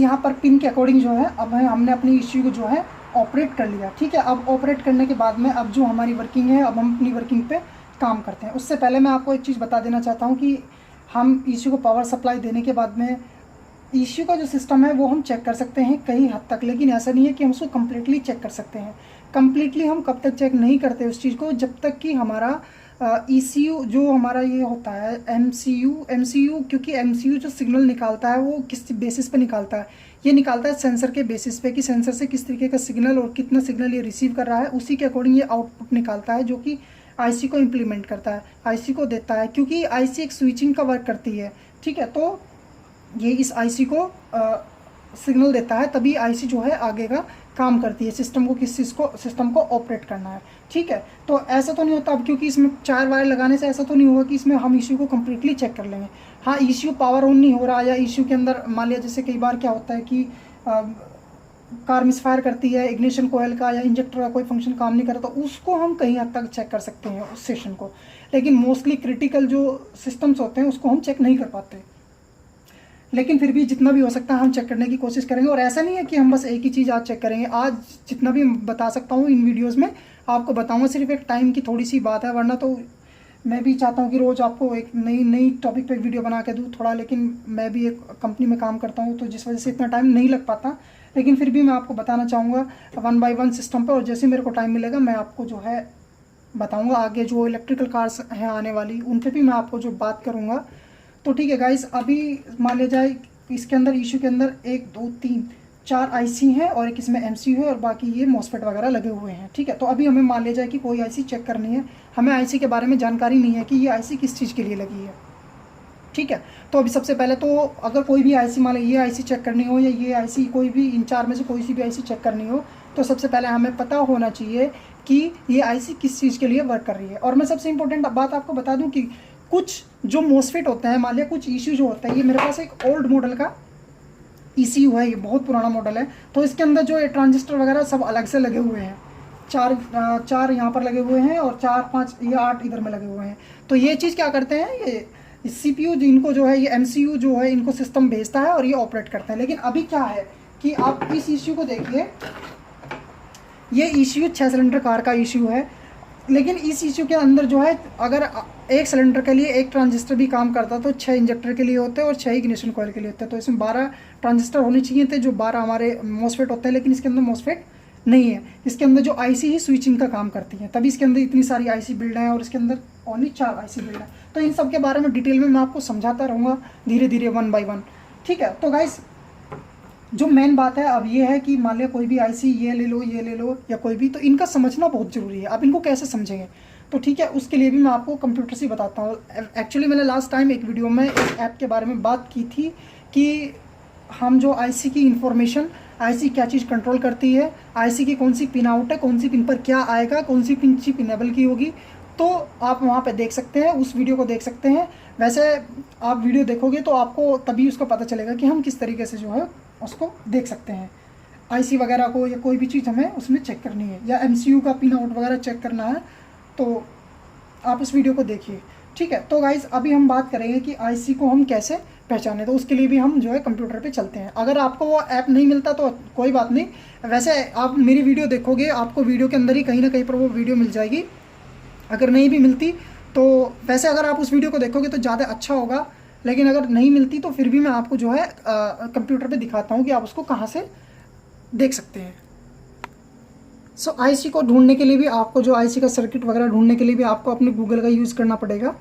यहाँ पर पिन के अकॉर्डिंग जो है अब हमने अपनी ईसीयू को जो है ऑपरेट कर लिया। ठीक है, अब ऑपरेट करने के बाद में अब जो हमारी वर्किंग है, अब हम अपनी वर्किंग पे काम करते हैं। उससे पहले मैं आपको एक चीज़ बता देना चाहता हूँ कि हम ईसीयू को पावर सप्लाई देने के बाद में ईसीयू का जो सिस्टम है वो हम चेक कर सकते हैं कई हद तक, लेकिन ऐसा नहीं है कि हम उसको कम्प्लीटली चेक कर सकते हैं। कम्प्लीटली हम कब तक चेक नहीं करते उस चीज़ को, जब तक कि हमारा ईसीयू जो हमारा ये होता है एमसीयू, क्योंकि एमसीयू जो सिग्नल निकालता है वो किस बेसिस पे निकालता है, ये निकालता है सेंसर के बेसिस पे कि सेंसर से किस तरीके का सिग्नल और कितना सिग्नल ये रिसीव कर रहा है, उसी के अकॉर्डिंग ये आउटपुट निकालता है जो कि आईसी को इम्प्लीमेंट करता है, आईसी को देता है, क्योंकि आईसी एक स्विचिंग का वर्क करती है। ठीक है, तो ये इस आईसी को सिग्नल देता है, तभी आईसी जो है आगे का काम करती है, सिस्टम को किस चीज़ को सिस्टम को ऑपरेट करना है। ठीक है, तो ऐसा तो नहीं होता अब, क्योंकि इसमें 4 वायर लगाने से ऐसा तो नहीं होगा कि इसमें हम इश्यू को कम्प्लीटली चेक कर लेंगे। हाँ, इश्यू पावर ऑन नहीं हो रहा, या इश्यू के अंदर मान लिया जैसे कई बार क्या होता है कि कार मिसफायर करती है, इग्निशन कोयल का या इंजेक्टर का कोई फंक्शन काम नहीं कर रहा, तो उसको हम कहीं हद तक चेक कर सकते हैं उस सेशन को, लेकिन मोस्टली क्रिटिकल जो सिस्टम्स होते हैं उसको हम चेक नहीं कर पाते। लेकिन फिर भी जितना भी हो सकता है हम चेक करने की कोशिश करेंगे। और ऐसा नहीं है कि हम बस एक ही चीज़ आज चेक करेंगे, आज जितना भी बता सकता हूँ इन वीडियोज़ में आपको बताऊँगा। सिर्फ एक टाइम की थोड़ी सी बात है, वरना तो मैं भी चाहता हूँ कि रोज़ आपको एक नई टॉपिक पे वीडियो बना के दूँ थोड़ा, लेकिन मैं भी एक कंपनी में काम करता हूँ तो जिस वजह से इतना टाइम नहीं लग पाता, लेकिन फिर भी मैं आपको बताना चाहूँगा 1 बाय 1 सिस्टम पर, और जैसे मेरे को टाइम मिलेगा मैं आपको जो है बताऊँगा। आगे जो इलेक्ट्रिकल कार्स हैं आने वाली, उन पर भी मैं आपको जो बात करूँगा। तो ठीक है गाइस, अभी मान लिया जाए इसके अंदर इशू के अंदर 1 2 3 4 आईसी हैं और एक इसमें एमसीयू है और बाकी ये मॉसफेट वगैरह लगे हुए हैं। ठीक है, तो अभी हमें मान लिया जाए कि कोई आईसी चेक करनी है, हमें आईसी के बारे में जानकारी नहीं है कि ये आईसी किस चीज़ के लिए लगी है। ठीक है, तो अभी सबसे पहले तो अगर कोई भी आईसी मान लो ये आईसी चेक करनी हो या ये आईसी कोई भी इन 4 में से कोई सी भी आईसी चेक करनी हो, तो सबसे पहले हमें पता होना चाहिए कि ये आईसी किस चीज़ के लिए वर्क कर रही है। और मैं सबसे इंपॉर्टेंट बात आपको बता दूं कि कुछ जो मॉसफेट होते हैं, मान लिया कुछ इश्यू जो होता है, ये मेरे पास एक ओल्ड मॉडल का ईसीयू है, ये बहुत पुराना मॉडल है, तो इसके अंदर जो ट्रांजिस्टर वगैरह सब अलग से लगे हुए हैं, 4 यहाँ पर लगे हुए हैं और 4 5 या 8 इधर में लगे हुए हैं। तो ये चीज़ क्या करते हैं, ये सीपीयू इनको जो है, ये एमसीयू जो है इनको सिस्टम भेजता है और ये ऑपरेट करते हैं। लेकिन अभी क्या है कि आप इस इश्यू को देखिए, ये इश्यू 6 सिलेंडर कार का इश्यू है, लेकिन इस इश्यू के अंदर जो है अगर एक सिलेंडर के लिए एक ट्रांजिस्टर भी काम करता तो 6 इंजेक्टर के लिए होते हैं और 6 इग्निशन कॉइल के लिए होते हैं। तो इसमें 12 ट्रांजिस्टर होने चाहिए थे, जो 12 हमारे मॉसफेट होते हैं, लेकिन इसके अंदर मॉसफेट नहीं है। इसके अंदर जो आईसी ही स्विचिंग का काम करती है, तभी इसके अंदर इतनी सारी आईसी बिल्ड है और इसके अंदर ओनली 4 आईसी बिल्ड है। तो इन सब के बारे में डिटेल में मैं आपको समझाता रहूँगा धीरे धीरे 1 बाय 1। ठीक है, तो गाइस जो मेन बात है अब ये है कि मान लिया कोई भी आईसी ये ले लो या कोई भी, तो इनका समझना बहुत ज़रूरी है। आप इनको कैसे समझेंगे, तो ठीक है, उसके लिए भी मैं आपको कंप्यूटर से बताता हूँ। एक्चुअली मैंने लास्ट टाइम एक वीडियो में एक ऐप के बारे में बात की थी कि हम जो आईसी की इंफॉर्मेशन, आईसी क्या चीज़ कंट्रोल करती है, आईसी की कौन सी पिन आउट है, कौन सी पिन पर क्या आएगा, कौन सी पिन चिप इनेबल की होगी, तो आप वहाँ पे देख सकते हैं, उस वीडियो को देख सकते हैं। वैसे आप वीडियो देखोगे तो आपको तभी उसका पता चलेगा कि हम किस तरीके से जो है उसको देख सकते हैं, आईसी वगैरह को या कोई भी चीज़ हमें उसमें चेक करनी है या एमसीयू का पिन आउट वगैरह चेक करना है, तो आप इस वीडियो को देखिए। ठीक है, तो गाइज़ अभी हम बात करेंगे कि आईसी को हम कैसे पहचाने, तो उसके लिए भी हम जो है कंप्यूटर पे चलते हैं। अगर आपको वो ऐप नहीं मिलता तो कोई बात नहीं, वैसे आप मेरी वीडियो देखोगे, आपको वीडियो के अंदर ही कहीं ना कहीं पर वो वीडियो मिल जाएगी। अगर नहीं भी मिलती तो वैसे अगर आप उस वीडियो को देखोगे तो ज़्यादा अच्छा होगा, लेकिन अगर नहीं मिलती तो फिर भी मैं आपको जो है कंप्यूटर पे दिखाता हूँ कि आप उसको कहाँ से देख सकते हैं। सो आईसी को ढूंढने के लिए भी आपको जो आईसी का सर्किट वगैरह ढूंढने के लिए भी आपको अपने गूगल का यूज़ करना पड़ेगा।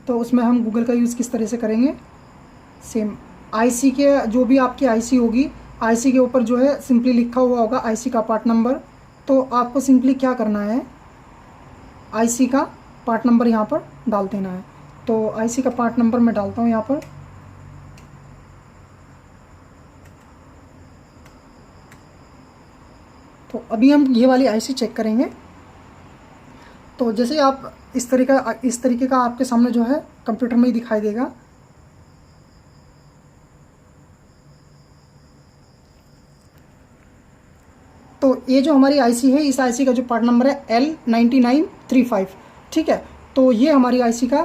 तो उसमें हम गूगल का यूज़ किस तरह से करेंगे, सेम आईसी के जो भी आपकी आईसी होगी, आईसी के ऊपर जो है सिंपली लिखा हुआ होगा आईसी का पार्ट नंबर। तो आपको सिंपली क्या करना है, आईसी का पार्ट नंबर यहाँ पर डाल देना है। तो आईसी का पार्ट नंबर मैं डालता हूँ यहाँ पर, तो अभी हम ये वाली आईसी चेक करेंगे। तो जैसे आप इस तरीके का आपके सामने जो है कंप्यूटर में ही दिखाई देगा। तो ये जो हमारी आईसी है, इस आईसी का जो पार्ट नंबर है L9935। ठीक है, तो ये हमारी आईसी का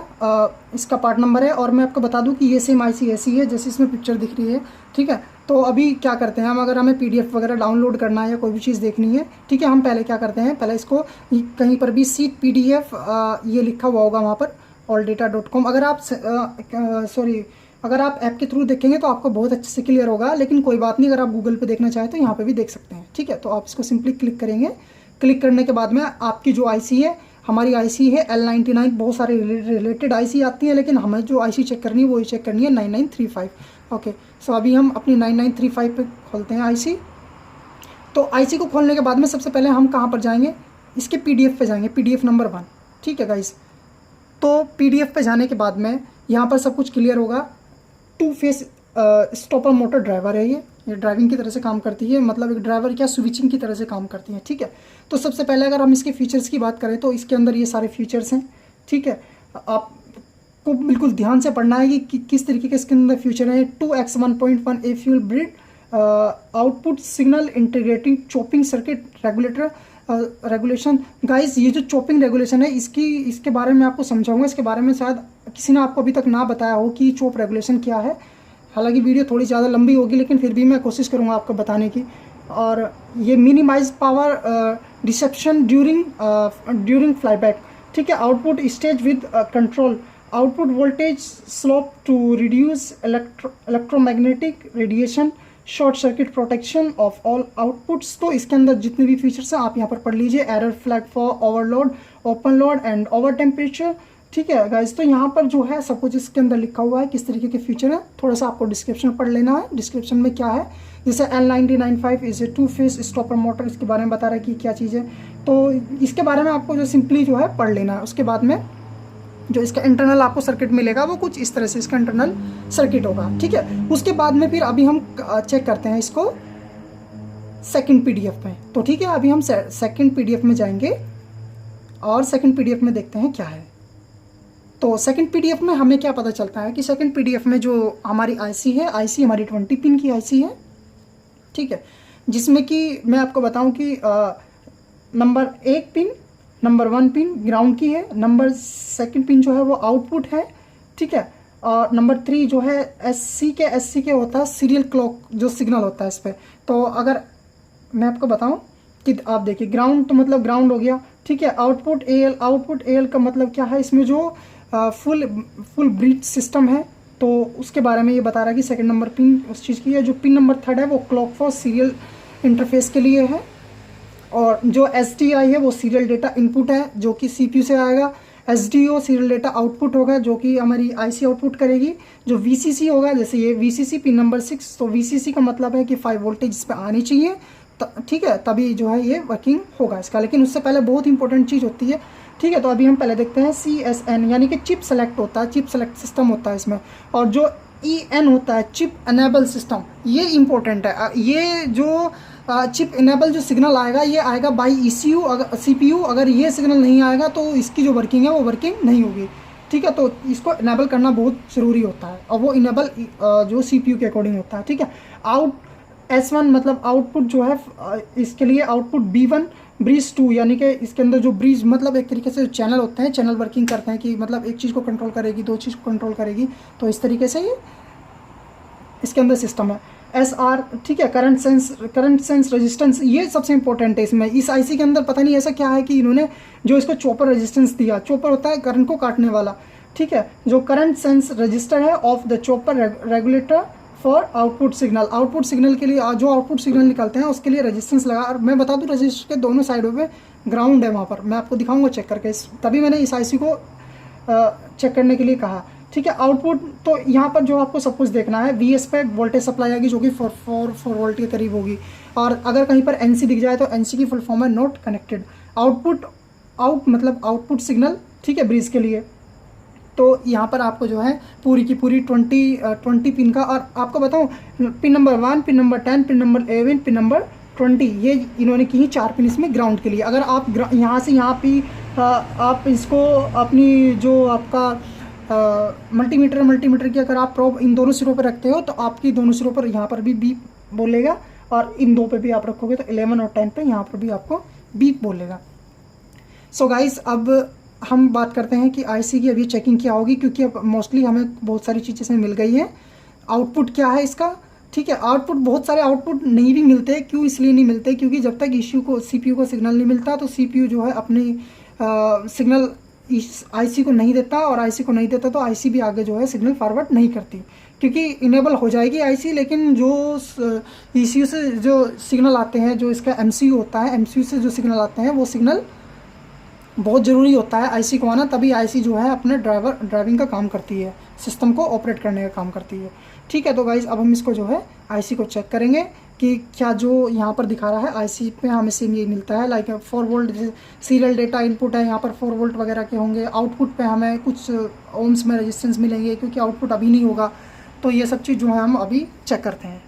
इसका पार्ट नंबर है। और मैं आपको बता दूं कि ये सेम आईसी ऐसी है जैसे इसमें पिक्चर दिख रही है। ठीक है, तो अभी क्या करते हैं हम, अगर हमें PDF वगैरह डाउनलोड करना है या कोई भी चीज़ देखनी है, ठीक है, हम पहले क्या करते हैं, पहले इसको कहीं पर भी सीट PDF ये लिखा हुआ होगा वहाँ पर alldata.com। अगर आप अगर आप ऐप के थ्रू देखेंगे तो आपको बहुत अच्छे से क्लियर होगा, लेकिन कोई बात नहीं, अगर आप गूगल पे देखना चाहें तो यहाँ पे भी देख सकते हैं, ठीक है। तो आप इसको सिंपली क्लिक करेंगे। क्लिक करने के बाद में आपकी जो IC है, हमारी IC है L99। बहुत सारे रिलेटेड IC आती हैं, लेकिन हमें जो IC चेक करनी है वो चेक करनी है 9935। ओके, सो अभी हम अपनी 9935 पे खोलते हैं IC। तो IC को खोलने के बाद में सबसे पहले हम कहाँ पर जाएंगे, इसके PDF पे जाएंगे, PDF नंबर 1, ठीक है गाइस। तो PDF पे जाने के बाद में यहाँ पर सब कुछ क्लियर होगा। 2 फेस स्टॉपर मोटर ड्राइवर है, ये ड्राइविंग की तरह से काम करती है, मतलब एक ड्राइवर क्या स्विचिंग की तरह से काम करती है, ठीक है। तो सबसे पहले अगर हम इसके फीचर्स की बात करें तो इसके अंदर ये सारे फीचर्स हैं, ठीक है। आपको बिल्कुल ध्यान से पढ़ना है कि किस तरीके के इसके अंदर फीचर है। 2x 1.1 full bridge, output signal integrating chopping circuit regulator regulation. Guys ये जो चॉपिंग रेगुलेशन है इसके बारे में आपको समझाऊंगा। इसके बारे में शायद किसी ने आपको अभी तक ना बताया हो कि चॉप रेगुलेशन क्या है। हालांकि वीडियो थोड़ी ज़्यादा लंबी होगी, लेकिन फिर भी मैं कोशिश करूंगा आपको बताने की। और ये minimise power dissipation during flyback, ठीक है। Output stage with control, output voltage slope to reduce electromagnetic radiation, short circuit protection of all outputs. तो इसके अंदर जितने भी फीचर्स हैं आप यहाँ पर पढ़ लीजिए। Error flag for overload, open load and over temperature, ठीक है गाइस। तो यहाँ पर जो है सब कुछ इसके अंदर लिखा हुआ है, किस तरीके के फीचर है। थोड़ा सा आपको डिस्क्रिप्शन पढ़ लेना है। डिस्क्रिप्शन में क्या है, जैसे L99.5 is a 2 face stopper motor, इसके बारे में बता रहा है कि क्या चीज़ है। तो इसके बारे में आपको जो सिंपली जो है पढ़ लेना है। उसके बाद में जो इसका इंटरनल आपको सर्किट मिलेगा वो कुछ इस तरह से इसका इंटरनल सर्किट होगा, ठीक है। उसके बाद में फिर अभी हम चेक करते हैं इसको सेकंड PDF में। तो ठीक है, अभी हम सेकंड PDF में जाएंगे और सेकंड PDF में देखते हैं क्या है। तो सेकंड PDF में हमें क्या पता चलता है कि सेकंड PDF में जो हमारी IC है, IC हमारी 20 पिन की IC है, ठीक है। जिसमें कि मैं आपको बताऊं कि number 1 pin, number 1 pin ground की है, नंबर 2 पिन जो है वो आउटपुट है, ठीक है। और नंबर 3 जो है SC के होता है सीरियल क्लॉक जो सिग्नल होता है इस पर। तो अगर मैं आपको बताऊं कि आप देखिए ग्राउंड, तो मतलब ग्राउंड हो गया, ठीक है। आउटपुट AL का मतलब क्या है, इसमें जो फुल ब्रिज सिस्टम है, तो उसके बारे में ये बता रहा है कि सेकंड नंबर पिन उस चीज़ की है। जो पिन नंबर 3 है वो क्लॉक फॉर सीरियल इंटरफेस के लिए है। और जो SDI है वो सीरियल डेटा इनपुट है जो कि CPU से आएगा। SDO सीरियल डेटा आउटपुट होगा जो कि हमारी IC आउटपुट करेगी। जो VCC होगा, जैसे ये VCC पिन नंबर 6, तो VCC का मतलब है कि 5 वोल्टेज इस पर आनी चाहिए, ठीक है, तभी जो है ये वर्किंग होगा इसका। लेकिन उससे पहले बहुत इंपॉर्टेंट चीज़ होती है, ठीक है। तो अभी हम पहले देखते हैं CSN, यानी कि चिप सेलेक्ट होता है, चिप सेलेक्ट सिस्टम होता है इसमें। और जो EN होता है चिप एनेबल सिस्टम, ये इंपॉर्टेंट है। ये जो चिप इनेबल जो सिग्नल आएगा ये आएगा बाई ECU, अगर CPU अगर ये सिग्नल नहीं आएगा तो इसकी जो वर्किंग है वो वर्किंग नहीं होगी, ठीक है। तो इसको इनेबल करना बहुत ज़रूरी होता है और वो इनेबल जो CPU के अकॉर्डिंग होता है, ठीक है। S1 मतलब आउटपुट जो है, इसके लिए आउटपुट B1 ब्रिज 2, यानी कि इसके अंदर जो ब्रिज मतलब एक तरीके से चैनल होते हैं, चैनल वर्किंग करते हैं कि मतलब एक चीज़ को कंट्रोल करेगी, 2 चीज़ को कंट्रोल करेगी, तो इस तरीके से ये इसके अंदर सिस्टम है। SR, ठीक है, करंट सेंस रेजिस्टेंस, ये सबसे इंपॉर्टेंट है इसमें। इस IC के अंदर पता नहीं ऐसा क्या है कि इन्होंने जो इसको चॉपर रेजिस्टेंस दिया, चॉपर होता है करंट को काटने वाला, ठीक है। जो करंट सेंस रजिस्टर है of the chopper regulator for output signal के लिए जो आउटपुट सिग्नल निकलते हैं उसके लिए रेजिस्टेंस लगा। और मैं बता दूं रजिस्टर के दोनों साइडों पे ग्राउंड है, वहाँ पर मैं आपको दिखाऊंगा चेक करके, तभी मैंने इस IC को चेक करने के लिए कहा, ठीक है। आउटपुट तो यहाँ पर जो आपको सब कुछ देखना है, VS पे वोल्टेज सप्लाई आएगी जो कि 4 वोल्ट के करीब होगी। और अगर कहीं पर NC दिख जाए तो NC की फुल फॉर्म है नॉट कनेक्टेड। आउट मतलब आउटपुट सिग्नल, ठीक है, ब्रिज के लिए। तो यहाँ पर आपको जो है पूरी की पूरी 20 पिन का, और आपको बताऊँ pin number 1, pin number 10, pin number 11, pin number 20, ये इन्होंने की 4 पिन इसमें ग्राउंड के लिए। अगर आप यहाँ से यहाँ पे आप इसको अपनी जो आपका मल्टीमीटर की अगर आप प्रोब इन दोनों सिरों पर रखते हो तो आपकी दोनों सिरों पर यहाँ पर भी बीप बोलेगा, और इन 2 पे भी आप रखोगे तो 11 और 10 पे यहाँ पर भी आपको बीप बोलेगा। सो गाइस, अब हम बात करते हैं कि IC की अभी चेकिंग क्या होगी, क्योंकि अब मोस्टली हमें बहुत सारी चीज़ें इसमें मिल गई हैं। आउटपुट क्या है इसका, ठीक है। आउटपुट, बहुत सारे आउटपुट नहीं भी मिलते, क्यों इसलिए नहीं मिलते, क्योंकि जब तक सीपीयू को सिग्नल नहीं मिलता तो सीपीयू जो है अपनी सिग्नल इस आईसी को नहीं देता, और आईसी को नहीं देता तो आईसी भी आगे जो है सिग्नल फॉरवर्ड नहीं करती, क्योंकि इनेबल हो जाएगी आईसी, लेकिन जो ईसीयू से जो सिग्नल आते हैं, जो इसका एमसीयू होता है, एमसीयू से जो सिग्नल आते हैं वो सिग्नल बहुत ज़रूरी होता है आईसी को आना, तभी आईसी जो है अपने ड्राइविंग का काम करती है, सिस्टम को ऑपरेट करने का काम करती है। ठीक है, तो गाइज़ अब हम इसको जो है आईसी को चेक करेंगे कि क्या जो यहाँ पर दिखा रहा है आईसी पे हमें सेम ये मिलता है। Like 4 volt serial data input है, यहाँ पर 4 वोल्ट वगैरह के होंगे। आउटपुट पे हमें कुछ ओम्स में रेजिस्टेंस मिलेंगे, क्योंकि आउटपुट अभी नहीं होगा। तो ये सब चीज़ जो है हम अभी चेक करते हैं।